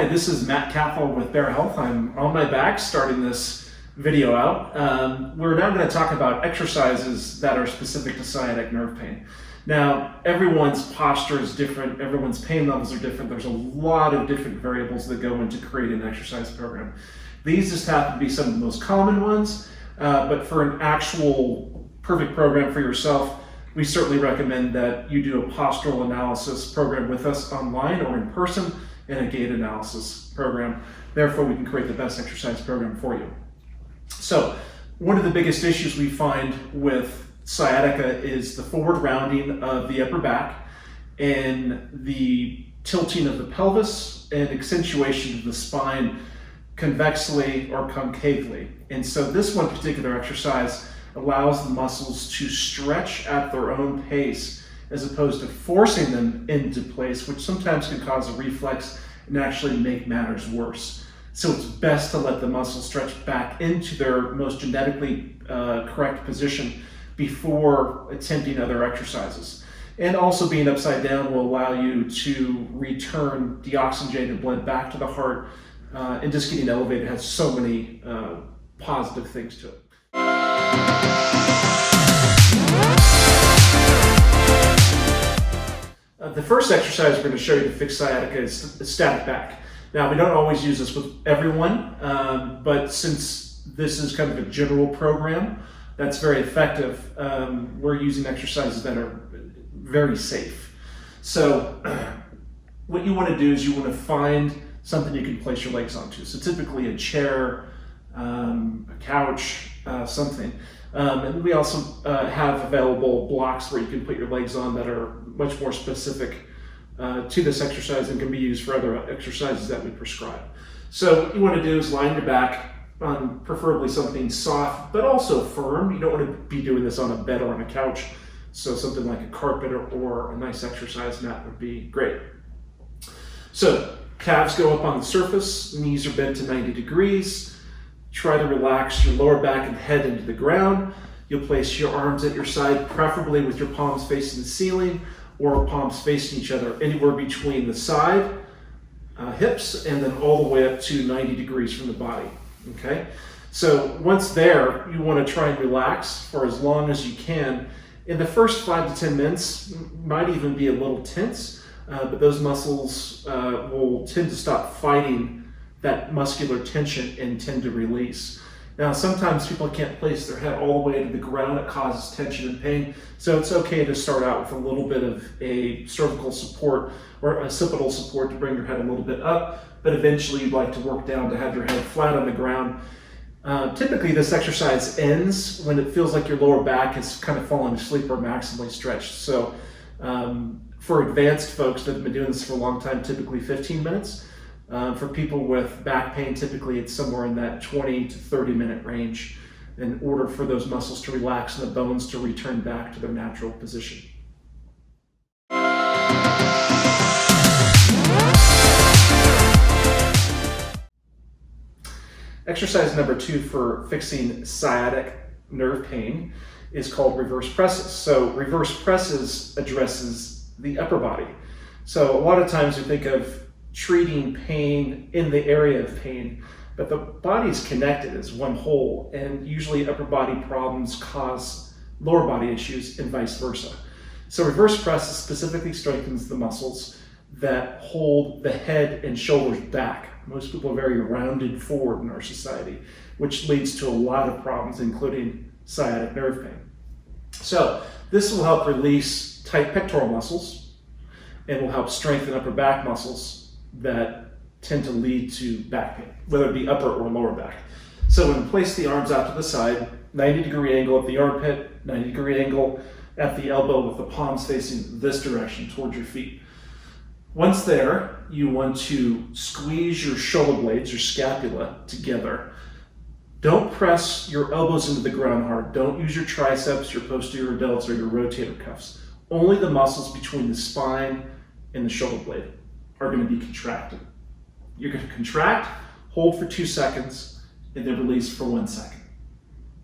Hi, this is Matt KATHOL with Bear Health. I'm on my back starting this video out. We're now going to talk about exercises that are specific to sciatic nerve pain. Now, everyone's posture is different, everyone's pain levels are different. There's a lot of different variables that go into creating an exercise program. These just happen to be some of the most common ones, but for an actual perfect program for yourself, we certainly recommend that you do a postural analysis program with us online or in person, and a gait analysis program. Therefore, we can create the best exercise program for you. So, one of the biggest issues we find with sciatica is the forward rounding of the upper back and the tilting of the pelvis and accentuation of the spine convexly or concavely. And so this one particular exercise allows the muscles to stretch at their own pace as opposed to forcing them into place, which sometimes can cause a reflex and actually make matters worse. So it's best to let the muscles stretch back into their most genetically correct position before attempting other exercises. And also being upside down will allow you to return deoxygenated blood back to the heart, and just getting elevated has so many positive things to it. The first exercise we're going to show you to fix sciatica is static back. Now, we don't always use this with everyone, but since this is kind of a general program that's very effective, we're using exercises that are very safe. So what you want to do is you want to find something you can place your legs onto. So typically a chair, a couch, something. And we also have available blocks where you can put your legs on that are much more specific to this exercise and can be used for other exercises that we prescribe. So what you want to do is lie on your back on preferably something soft, but also firm. You don't want to be doing this on a bed or on a couch. So something like a carpet or a nice exercise mat would be great. So calves go up on the surface, knees are bent to 90 degrees. Try to relax your lower back and head into the ground. You'll place your arms at your side, preferably with your palms facing the ceiling or palms facing each other, anywhere between the side, hips, and then all the way up to 90 degrees from the body, okay? So once there, you want to try and relax for as long as you can. In the first 5 to 10 minutes, might even be a little tense, but those muscles will tend to stop fighting that muscular tension and tend to release. Now, sometimes people can't place their head all the way to the ground. It causes tension and pain. So it's okay to start out with a little bit of a cervical support or occipital support to bring your head a little bit up, but eventually you'd like to work down to have your head flat on the ground. Typically, this exercise ends when it feels like your lower back is kind of falling asleep or maximally stretched. So for advanced folks that have been doing this for a long time, typically 15 minutes. For people with back pain, typically it's somewhere in that 20 to 30-minute range in order for those muscles to relax and the bones to return back to their natural position. Exercise number 2 for fixing sciatic nerve pain is called reverse presses. So reverse presses addresses the upper body. So a lot of times we think of treating pain in the area of pain, but the body is connected as one whole, and usually upper body problems cause lower body issues and vice versa. So reverse presses specifically strengthens the muscles that hold the head and shoulders back. Most people are very rounded forward in our society, which leads to a lot of problems, including sciatic nerve pain. So this will help release tight pectoral muscles and will help strengthen upper back muscles that tend to lead to back pain, whether it be upper or lower back. So when you place the arms out to the side, 90-degree angle at the armpit, 90-degree angle at the elbow with the palms facing this direction towards your feet. Once there, you want to squeeze your shoulder blades, your scapula, together. Don't press your elbows into the ground hard. Don't use your triceps, your posterior delts, or your rotator cuffs. Only the muscles between the spine and the shoulder blade are going to be contracted. You're going to contract, hold for 2 seconds, and then release for 1 second.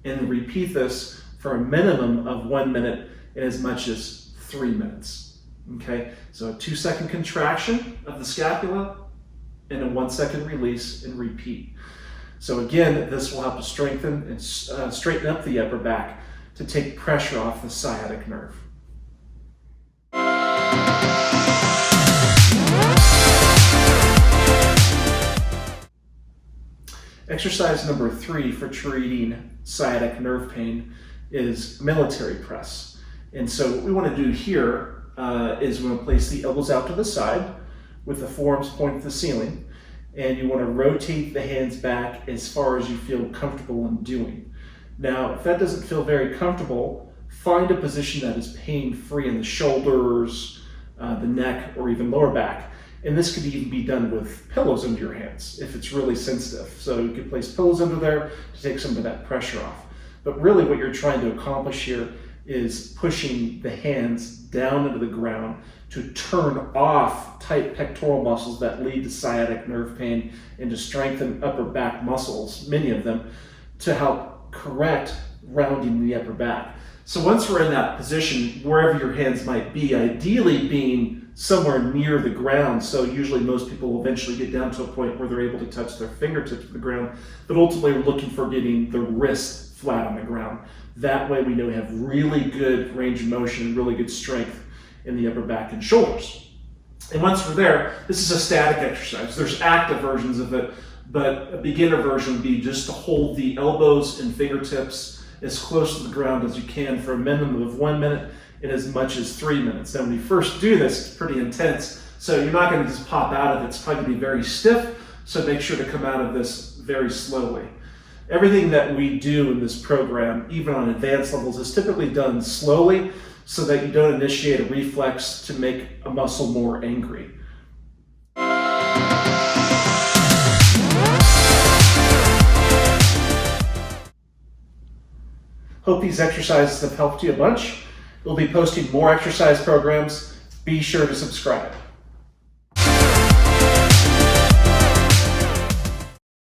And then repeat this for a minimum of 1 minute and as much as 3 minutes. Okay, so a 2-second contraction of the scapula, and a 1 second release and repeat. So again, this will help to strengthen and straighten up the upper back to take pressure off the sciatic nerve. Exercise number 3 for treating sciatic nerve pain is military press. And so what we want to do here is we want to place the elbows out to the side with the forearms pointed to the ceiling, and you want to rotate the hands back as far as you feel comfortable in doing. Now, if that doesn't feel very comfortable, find a position that is pain-free in the shoulders, the neck, or even lower back. And this could even be done with pillows under your hands if it's really sensitive. So you could place pillows under there to take some of that pressure off. But really what you're trying to accomplish here is pushing the hands down into the ground to turn off tight pectoral muscles that lead to sciatic nerve pain and to strengthen upper back muscles, many of them, to help correct rounding the upper back. So once we're in that position, wherever your hands might be, ideally being somewhere near the ground, so usually most people will eventually get down to a point where they're able to touch their fingertips to the ground, but ultimately we're looking for getting the wrist flat on the ground. That way we know we have really good range of motion and really good strength in the upper back and shoulders. And once we're there, this is a static exercise. There's active versions of it, but a beginner version would be just to hold the elbows and fingertips as close to the ground as you can for a minimum of 1 minute and as much as 3 minutes. Now when you first do this, it's pretty intense, so you're not going to just pop out of it. It's probably going to be very stiff, so make sure to come out of this very slowly. Everything that we do in this program, even on advanced levels, is typically done slowly so that you don't initiate a reflex to make a muscle more angry. Hope these exercises have helped you a bunch. We'll be posting more exercise programs. Be sure to subscribe.